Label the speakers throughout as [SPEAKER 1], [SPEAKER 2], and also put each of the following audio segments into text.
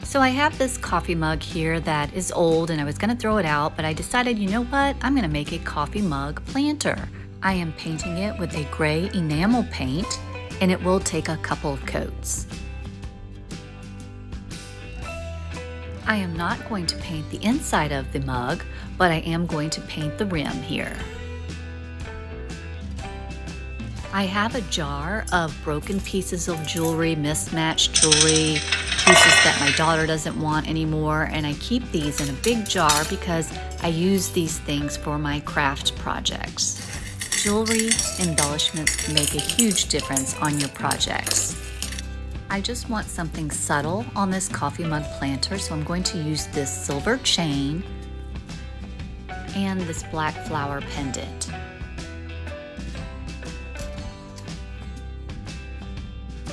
[SPEAKER 1] So I have this coffee mug here that is old and I was gonna throw it out, but I decided, you know what? I'm gonna make a coffee mug planter. I am painting it with a gray enamel paint and it will take a couple of coats. I am not going to paint the inside of the mug, but I am going to paint the rim here. I have a jar of broken pieces of jewelry, mismatched jewelry, pieces that my daughter doesn't want anymore, and I keep these in a big jar because I use these things for my craft projects. Jewelry embellishments make a huge difference on your projects. I just want something subtle on this coffee mug planter, so I'm going to use this silver chain and this black flower pendant.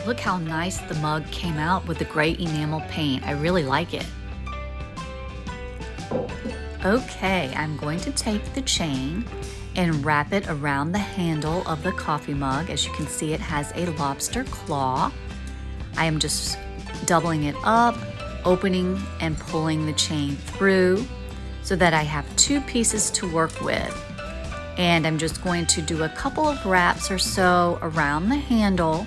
[SPEAKER 1] Look how nice the mug came out with the gray enamel paint. I really like it. Okay, I'm going to take the chain and wrap it around the handle of the coffee mug. As you can see, it has a lobster claw. I am just doubling it up, opening and pulling the chain through so that I have two pieces to work with. And I'm just going to do a couple of wraps or so around the handle,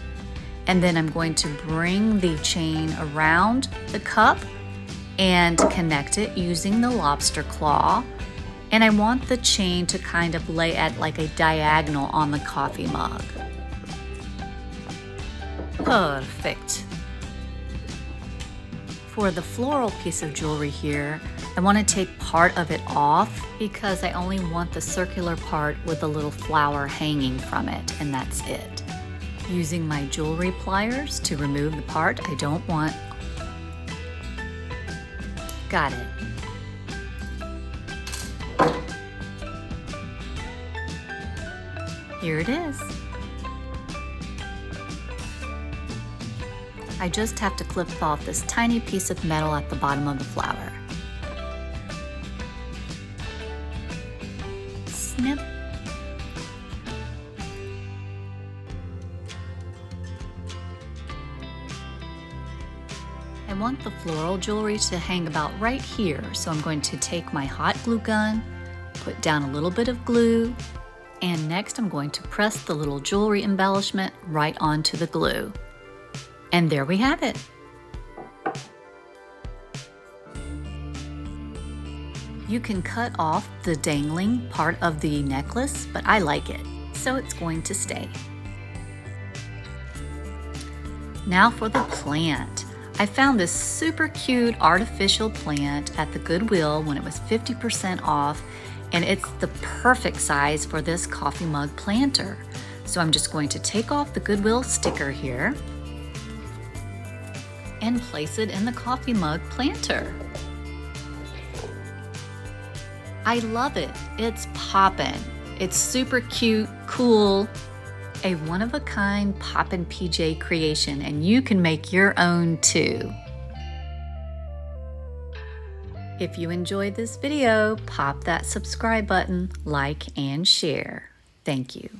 [SPEAKER 1] and then I'm going to bring the chain around the cup and connect it using the lobster claw. And I want the chain to kind of lay at like a diagonal on the coffee mug. Perfect. For the floral piece of jewelry here, I want to take part of it off because I only want the circular part with the little flower hanging from it, and that's it. Using my jewelry pliers to remove the part I don't want. Got it. Here it is. I just have to clip off this tiny piece of metal at the bottom of the flower. Snip. I want the floral jewelry to hang about right here, so I'm going to take my hot glue gun, put down a little bit of glue, and next I'm going to press the little jewelry embellishment right onto the glue. And there we have it. You can cut off the dangling part of the necklace, but I like it, so it's going to stay. Now for the plant. I found this super cute artificial plant at the Goodwill when it was 50% off, and it's the perfect size for this coffee mug planter. So I'm just going to take off the Goodwill sticker here and place it in the coffee mug planter. I love it. It's poppin'. It's super cute, cool, a one-of-a-kind Poppin PJ creation, and you can make your own too. If you enjoyed this video, pop that subscribe button, like, and share. Thank you.